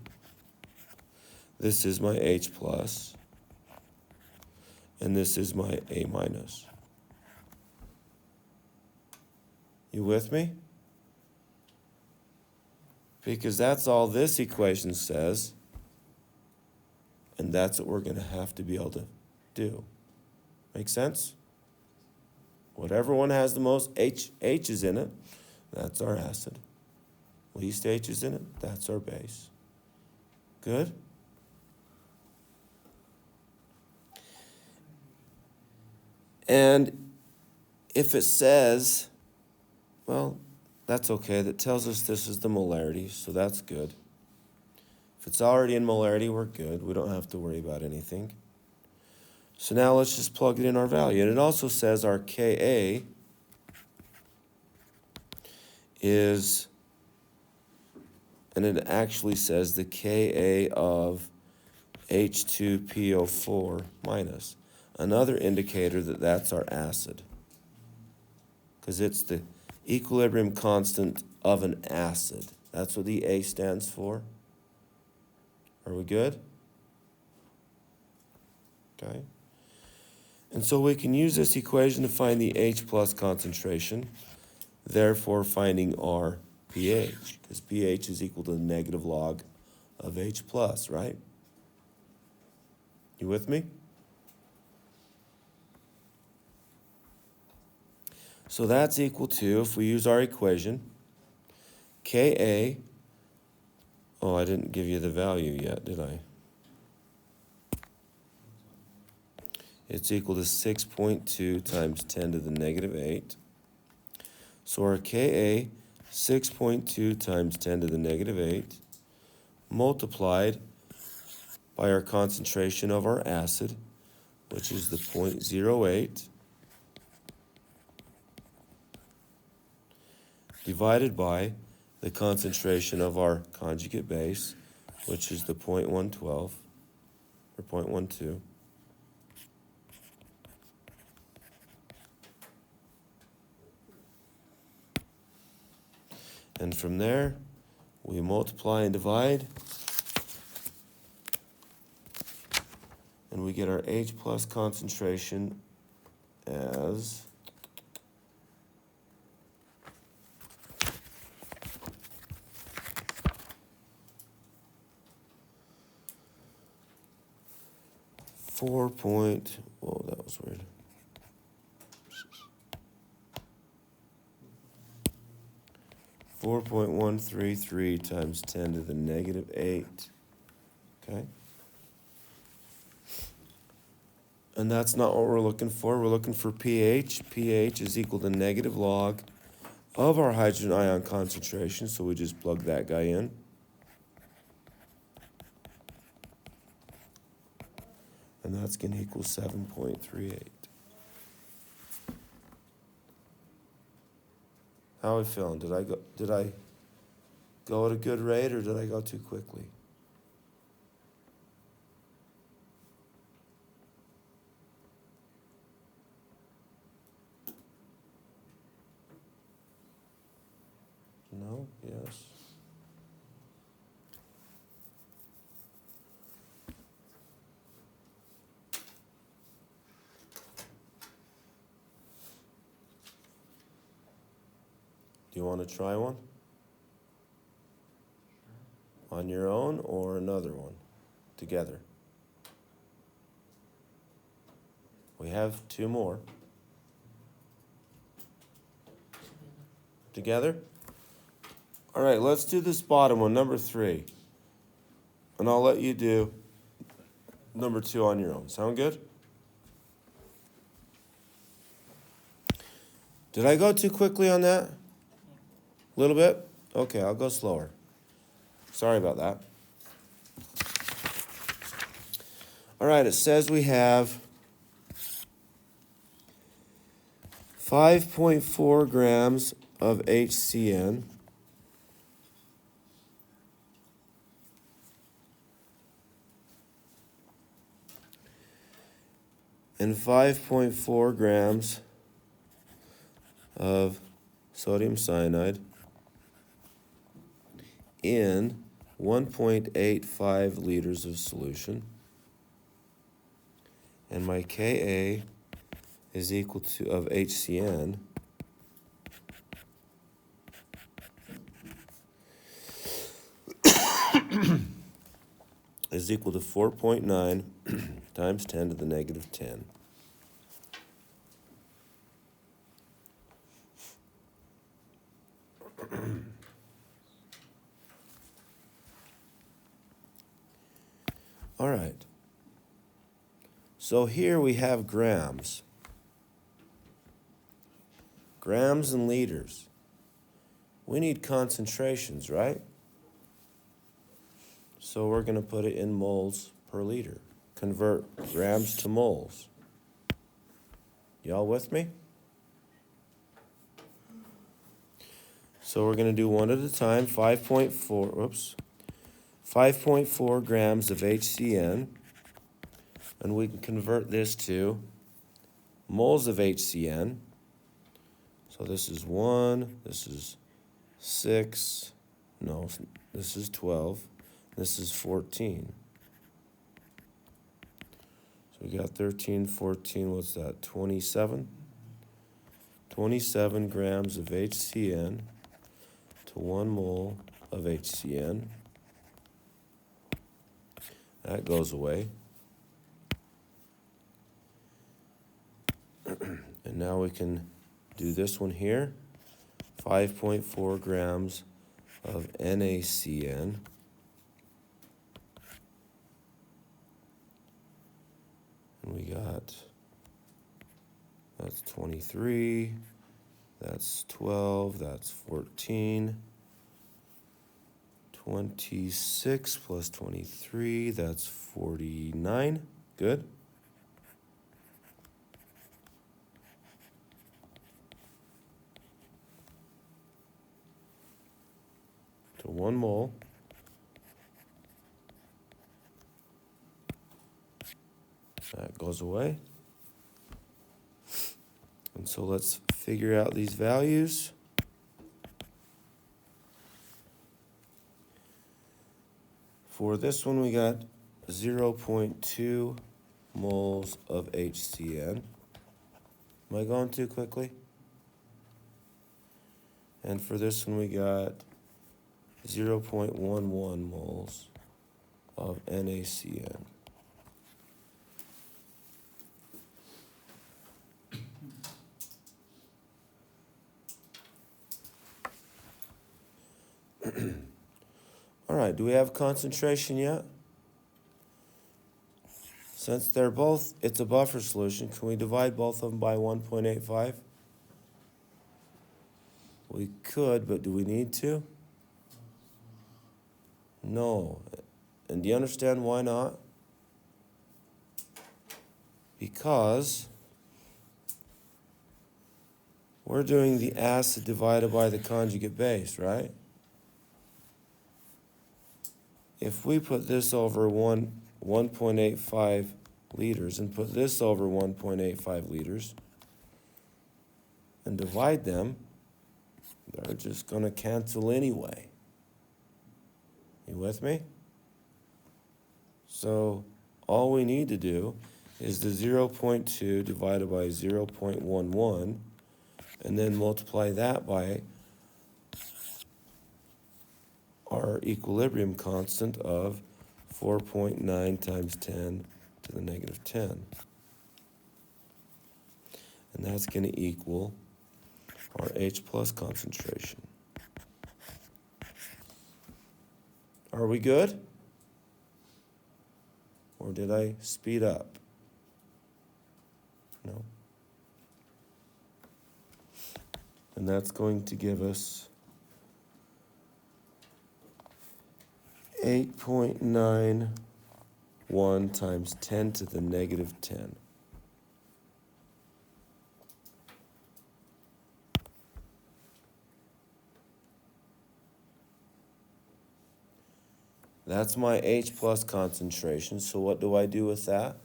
This is my H plus. And this is my A minus. You with me? Because that's all this equation says. And that's what we're going to have to be able to do. Make sense? Whatever one has the most H's in it, that's our acid. Least H's in it, that's our base. Good? And if it says, well, that's okay. That tells us this is the molarity, so that's good. If it's already in molarity, we're good. We don't have to worry about anything. So now let's just plug it in our value. And it also says our Ka is, and it actually says the Ka of H2PO4 minus. Another indicator that that's our acid. Because it's the equilibrium constant of an acid. That's what the A stands for. Are we good? Okay. And so we can use this equation to find the H plus concentration, therefore finding our pH, because pH is equal to the negative log of H plus, right? You with me? So that's equal to, if we use our equation, Ka, oh, I didn't give you the value yet, did I? It's equal to 6.2 times 10 to the negative 8. So our Ka, 6.2 times 10 to the negative 8, multiplied by our concentration of our acid, which is the 0.08, divided by the concentration of our conjugate base, which is the 0.112 or 0.12. And from there, we multiply and divide, and we get our H plus concentration as 4 point, whoa, that was weird. 4.133 times 10 to the negative 8. Okay? And that's not what we're looking for. We're looking for pH. pH is equal to negative log of our hydrogen ion concentration, so we just plug that guy in. And that's going to equal 7.38. How are we feeling? Did I go at a good rate, or did I go too quickly? No? Yes? Do you want to try one? On your own or another one? Together? We have two more. Together? All right, let's do this bottom one, number 3. And I'll let you do number 2 on your own. Sound good? Did I go too quickly on that? A little bit? Okay, I'll go slower. Sorry about that. All right, it says we have 5.4 grams of HCN. And 5.4 grams of sodium cyanide in 1.85 liters of solution. And my Ka is equal to, of HCN, is equal to 4.9 times 10 to the negative 10. All right. So here we have grams. Grams and liters. We need concentrations, right? So we're going to put it in moles per liter. Convert grams to moles. Y'all with me? So we're going to do one at a time. 5.4 grams of HCN. And we can convert this to moles of HCN. So this is 1, this is 6, no, this is 12, this is 14. So we got 13, 14, what's that, 27? 27 grams of HCN to 1 mole of HCN. That goes away. And now we can do this one here. 5.4 grams of NaCN. And we got, that's 23, that's 12, that's 14. 26 plus 23, that's 49. Good. To 1 mole. That goes away. And so let's figure out these values. For this one, we got 0.2 moles of HCN. Am I going too quickly? And for this one, we got 0.11 moles of NaCN. All right, do we have concentration yet? Since they're both, it's a buffer solution, can we divide both of them by 1.85? We could, but do we need to? No. And do you understand why not? Because we're doing the acid divided by the conjugate base, right? If we put this over 1.85 liters and put this over 1.85 liters and divide them, they're just going to cancel anyway. You with me? So all we need to do is the 0.2 divided by 0.11 and then multiply that by our equilibrium constant of 4.9 times 10 to the negative 10. And that's going to equal our H plus concentration. Are we good? Or did I speed up? No. And that's going to give us 8.91 times 10 to the negative 10. That's my H plus concentration, so what do I do with that?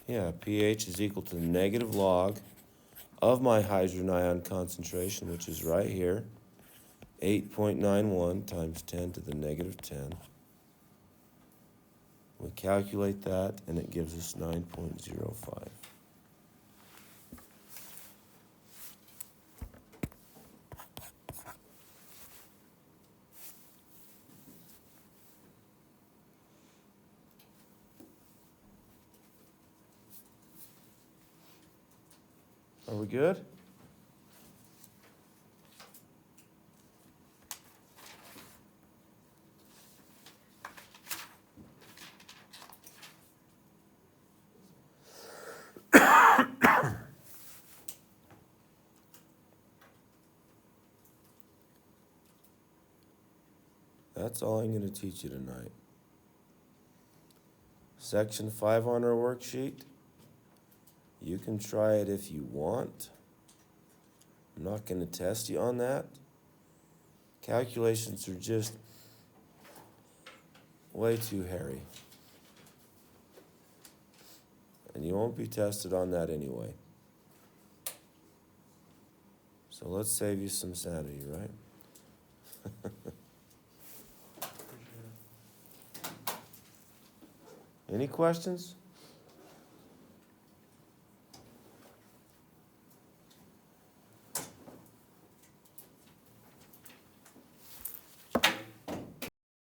Yeah, pH is equal to the negative log of my hydrogen ion concentration, which is right here, 8.91 times 10 to the negative 10. We calculate that, and it gives us 9.05. Are we good? That's all I'm going to teach you tonight. Section 5 on our worksheet. You can try it if you want. I'm not going to test you on that. Calculations are just way too hairy. And you won't be tested on that anyway. So let's save you some sanity, right? Any questions?